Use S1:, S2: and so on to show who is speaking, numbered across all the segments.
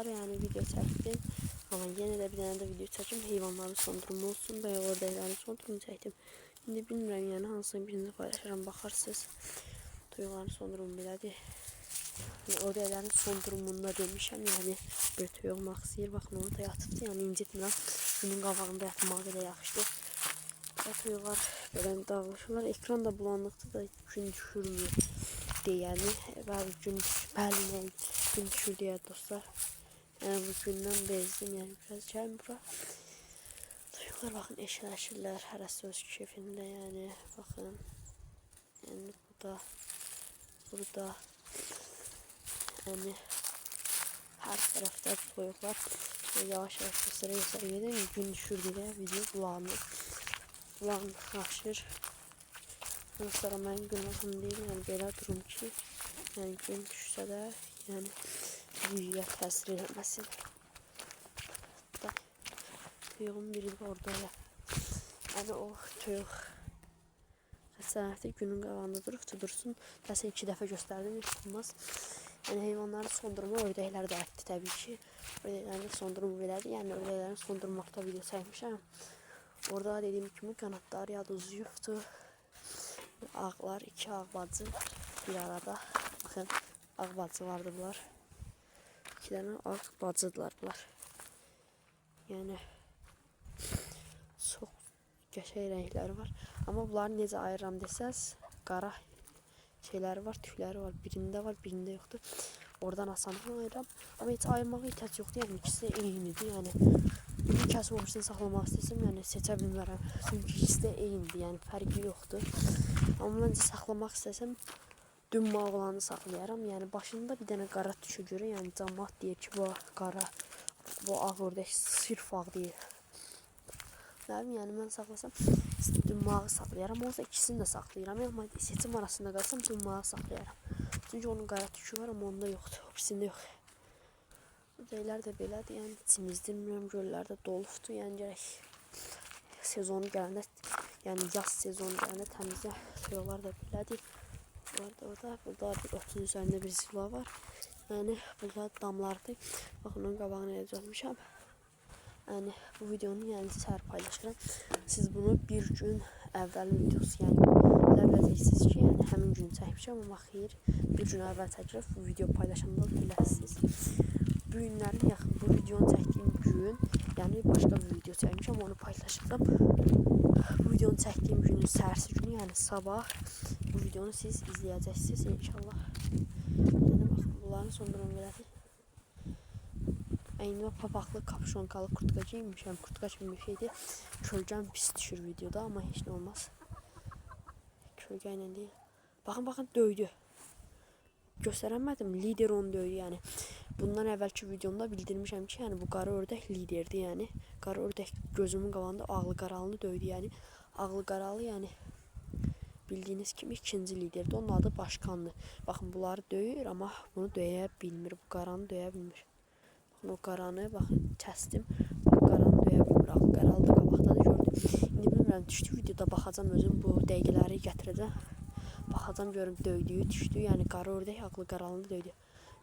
S1: arkadaşlar. Yani video çektim. Ama yine de bir tane de video çektim. Heyvanların son durumu olsun. Bayağı oradakilerin son durumunu çektim. Şimdi bilmiyorum yani hansını birini paylaşırım. Bakarsınız. Toyuqların son durumu belədir. Yani oradakilerin son durumunda demişim. Yani bir toyuq maxsiyir. Bakın onu da yatıbdı. Yani incitmirəm. Bunun qabağında yatmağı belə yaxşıdır. Toyuqlar böyle dağılışırlar. Ekran da bulanlıqdır da gün düşürmüyor. Yani bəzi gün düşür deyə dostlar. Yani bu gündən bezdim. Yani biraz gəlmir bura. Toyuqlar bakın eşələşirlər. Hərəsi öz keyfində yani. Bakın. Yani burada yani her tarafta toyuqlar. Yavaş yavaş göstərə gün düşür deyə video bulanıqlaşır. Sonra mən gün olsun deyil, yani belə durum ki, yani gün düşsə də, yəni videoya təsir eləməsin. Toyuğun biri de orada. Yəni o toyuq xəstələnəkdə günün qabağında dursun. Dəsə 2 dəfə göstərdim, heç olmaz. Yəni heyvanların son durumu ördəklər də etdi təbii ki. Ördəklərin son durumu belədir. Yəni ördəklərin son durumlarda video çəkmişəm. Orada dediyim kimi qanadları ya da uzuyubdu. Ağlar, 2 ağ bacı bir arada. Bakın ağ bacı vardı bunlar. 2 tane ağ bacıdılar bunlar. Yani çok qəşəng renkləri var. Ama bunları necə ayıram desəz, qara şeyləri var, tükləri var. Birində var, birində yoxdur. Oradan asanlıqla ayıram. Ama heç ayırmağa ihtiyac yoxdur. Yəni ikisi eynidir. Yəni bunu kəsib orisini saxlamaq istəsəm, yəni seçə bilmərəm. Çünki ikisi də eynidir. Yəni fərqi yoxdur. Amma məncə saxlamaq istəsəm dümmağı olanı saxlayaram. Yəni başında bir dənə qara tükü görür. Yəni cəmaət deyir ki, bu qara, bu ağ ördək sırf ağ deyil. Nəvim, yəni mən saxlasam dümmağı saxlayaram. Olsa ikisini də saxlayıram. Amma seçim arasında qalsam dümmağı saxlayaram. Çünki onun qara tükü var, amma onda yoxdur. Birisində yox. Ördəklər də belədir. Yəni içimizdə bilmirəm, göllərdə dolubdur. Yəni gərək sezonu gələndə, yəni yaz sezonu gələndə təmizlə. Toyuqlar da belədir. Burada bir otun üzərində bir zila var. Yəni burada damlardır. Baxın onun qabağını elə düzəltmişəm. Yəni bu videonu yəni səhər paylaşıram. Siz bunu bir gün əvvəl videosu, yəni elə biləcəksiniz ki, yəni həmin gün çəkmişəm, amma xeyr, bir gün əvvəl çəkirəm. Bu video paylaşanda biləsiniz. Bu günlərin yaxın bu videonu çəkdiyim gün, yəni başqa bir video çəkmişəm, onu paylaşacağım. Bu videonu çəkdiyim günün səhərsi günü, yəni sabah bu videonu siz izləyəcəksiniz inşallah. Yəni baxın, bunların son durumu belədir. Əynimə papaqlı, kapşonkalı kurtka giymişəm. Kurtka kimi bir şeydir. Kölgəm pis düşür videoda, amma heç nə olmaz. Kölgə ilə deyil. Baxın, döydü. Göstərəmədim, lider onu döydü, yəni. Bundan əvvəlki videomda bildirmişəm ki, yəni bu qara ördək liderdir, yəni. Qara ördək gözümün qabağında ağlı qaralını döydü, yəni. Ağlı qaralı, yəni bildiyiniz kimi ikinci liderdir. Onun adı Başkandır. Baxın, bunları döyür, amma bunu döyə bilmir. Bu qaranı döyə bilmir. Baxın, o qaranı, baxın, kəsdim. Bu qaranı döyə bilmir. Ağlı qaralı da qabaqdadır, gördüm. İndi bilmirəm, düşdü videoda baxacam, özüm bu dəqiqələri gətirəcəm. Baxacam, görüm döydüyü düşdü. Yəni qara ördək ağlı qaralını döydü.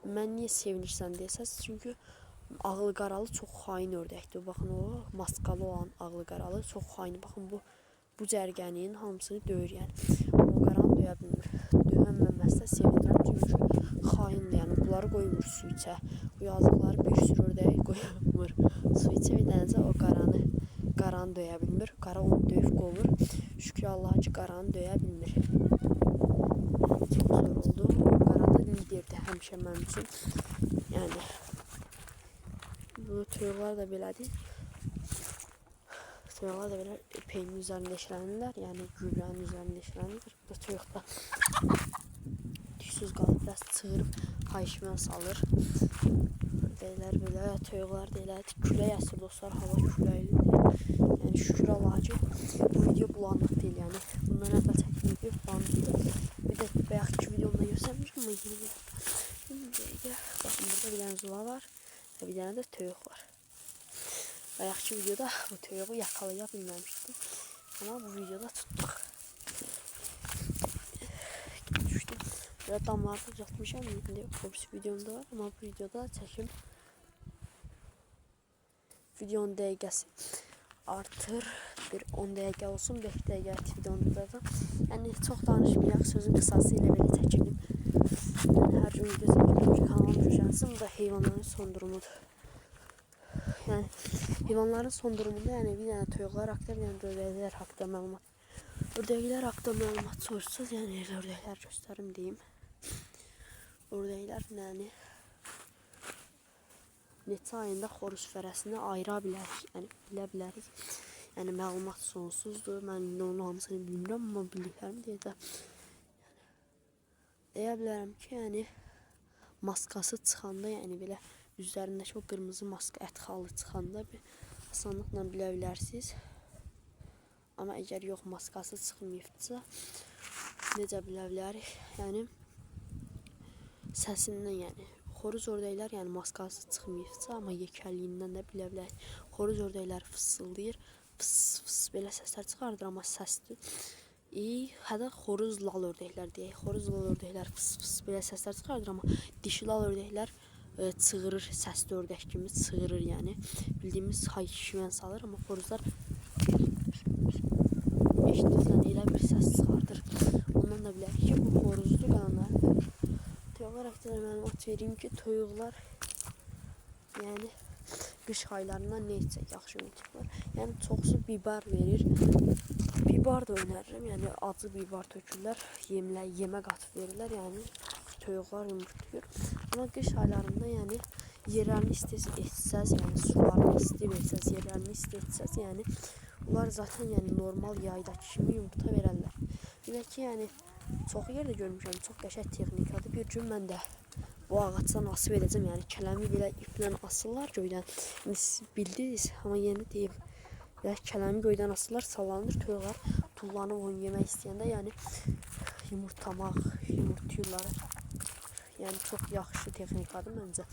S1: Mən niyə sevinirsən desəz, çünki ağlı qaralı çox xain ördəkdir. Baxın, o maskalı olan ağlı qaralı çox xain. Baxın, bu cərgənin hamısını döyür, yəni. O qaranı döyə bilmir. Döyənməməsə sevinirəm, çünki xaindir, yəni. Bunları qoymur su içə. Bu yazıqları bir sürü ördək qoymur su içə. Bir dənəcə o qaranı döyə bilmir. Qara onu döyüb qovur. Şükür Allaha ki, qaranı döyə bilmir. Çox zor oldu. Qara da liderdir həmişə mənim üçün. Yəni bu toyuqlar da belədir. Toyuqlar da belə peynin üzərində işlənirlər. Yəni güllənin üzərində işlənirlər. Bu toyuqda tüksüz qalıb, biraz çığırıb hayışman salır. Ördəklər belə, toyuqlar da elədir. Külək əsir dostlar, hava küləklidir. Yəni şükür Allaha ki, bu video bulanıq deyil. Yəni bundan əvvəl çəkdiyim video bulanıqdır. Bir də bayaqki videomda göstərmişəm, amma yeni bir baxın, burada bir dənə zula var və bir dənə də toyuq var. Bayaqki videoda bu toyuğu yakalaya bilməmişdim. Ama bu videoda tuttuk. Düştü. Böyle damlarda uzatmışam. Öbürsü videomda var ama bu videoda çekim videonun dəqiqəsi artır. Bir 10 dəqiqə olsun, 5 dəqiqə videonu da. Yəni çox danışmayaq, sözün qısası ilə belə çəkilim. Yəni hər gün video çəkilim ki, kanalım güclənsin. Bu da heyvanların son durumudur. Yəni heyvanların son durumunda yəni bir dənə toyuqlar haqqında, bir dənə ördəklər haqqında məlumat. Ördəklər haqqında məlumat soruşsanız, yəni ördəklər göstərim deyim. Ördəklər yəni neçə ayında xoruz fərəsini ayıra bilərik, yəni bilə bilərik. Yəni məlumat sonsuzdur. Mən indi onun hamısını bilmirəm, amma bildiklərimi deyəcəm. Deyə bilərəm ki, yəni maskası çıxanda, yəni belə üzərindəki o qırmızı maska ət xalı çıxanda bir asanlıqla bilə bilərsiniz. Amma əgər yox maskası çıxmayıbsa, necə bilə bilərik? Yəni səsindən, yəni xoruz ördəklər yəni maskası çıxmayıbsa, amma yekəliyindən də bilə bilərik. Xoruz ördəklər fısıldayır, fıs fıs belə səslər çıxardır, amma səsdir. Hətta xoruz lal ördəklər deyək. Xoruz lal ördəklər fıs fıs belə səslər çıxardır, amma dişi lal ördəklər çığırır, səsli ördək kimi çığırır, yəni bildiyimiz hay-şivən salır, amma xoruzlar eşidirsən elə bir səs çıxardır. Ondan da bilərik ki, bu xoruzdur qalanlar. Toyuqlar haqqında məlumat vereyim ki, toyuqlar yəni qış aylarından nə içsək yaxşı yumurtlayırlar. Yəni çoxsu bibar verir. Bibar da önərirəm, yəni acı bibar tökürlər, yemə qatıb verirlər, yəni toyuqlar yumurtlayır. Amma qış aylarında yəni yerlərini etsəz, yəni sularını isti versəz, yerlərini isti etsəz, yəni bunlar zaten yəni normal yaydakı kimi yumurta verərlər. Bir də ki, yəni çox yerdə görmüşəm, çox qəşəng texnikadır. Bir gün mən də bu ağacdan asıb edəcəm, yəni kələmi belə iplə asırlar göydən. Siz bildiniz, amma yeni deyim. Kələmi göydən asırlar, sallanır, toyuqlar tullanıb onu yemək istəyəndə, yəni yumurtlayırlar. Yəni çox yaxşı texnikadır məncə.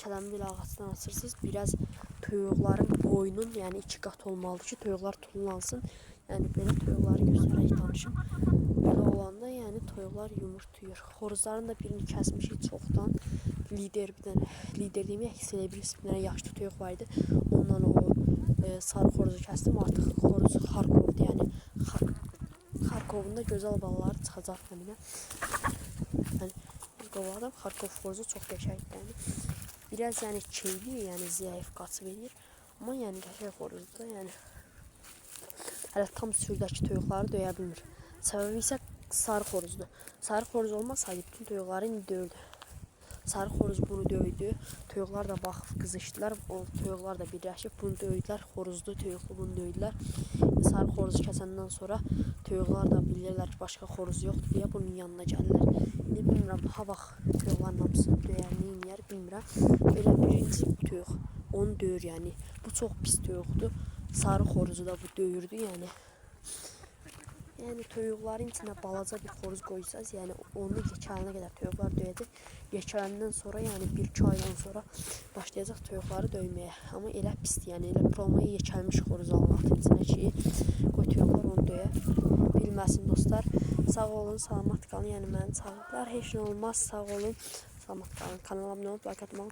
S1: Kələmi belə ağacdan asırsınız, biraz toyuqların boynun, yəni 2 qat olmalıdır ki, toyuqlar tullansın. Yəni belə toyuqları göstərək danışım. Belə olanda yəni toyuqlar yumurtlayır. Xoruzların da birini kəsmişik çoxdan. Lider bir dənə, lider deyim, Celebrity bir dənə yaşlı toyuq var idi. Ondan o sarı xoruzu kəsdim. Artıq xoruz Xarkovdur, yəni Xarkovun da gözəl balaları çıxacaq mənimə. Yəni qovladım, Xarkov xoruzu çox qəşəngdir. Yəni biraz yəni keyli, yəni zəif qaçıb edir. Amma yəni qəşəng xoruzdur, yəni hələ tam sürdəki toyuqları döyə bilmir. Səbəbi isə sarı xoruzdur. Sarı xoruz olmasaydı bütün toyuqları indi döyürdü. Sarı xoruz bunu döydü. Toyuqlar da baxıb qızışdılar. O toyuqlar da birləşib bunu döydülər. Xoruzlu, toyuqlu bunu döydülər. Sarı xoruzu kəsəndən sonra toyuqlar da bilirlər ki, başqa xoruz yoxdur deyə bunun yanına gəlirlər. İndi bilmirəm, ha vaxt toyuqların hamısını döyər, neyniyər bilmirəm. Belə birinci bu toyuq onu döyür, yəni bu çox pis toyuqdur. Sarı xoruzu da bu döyürdü, yəni. Yəni toyuqların içinə balaca bir xoruz qoysaz, yəni onu yekəlinə qədər toyuqlar döyəcək. Yekəlindən sonra, yəni 1-2 aydan sonra başlayacaq toyuqları döyməyə. Amma elə pisdir, yəni elə promoya yekəlmiş xoruz almaq içinə ki, qoy toyuqlar onu döyə bilməsin dostlar. Sağ olun, salamat qalın. Yəni məni çağırdılar. Heç nə olmaz, sağ olun, salamat qalın. Kanalıma abunə olub like atmağı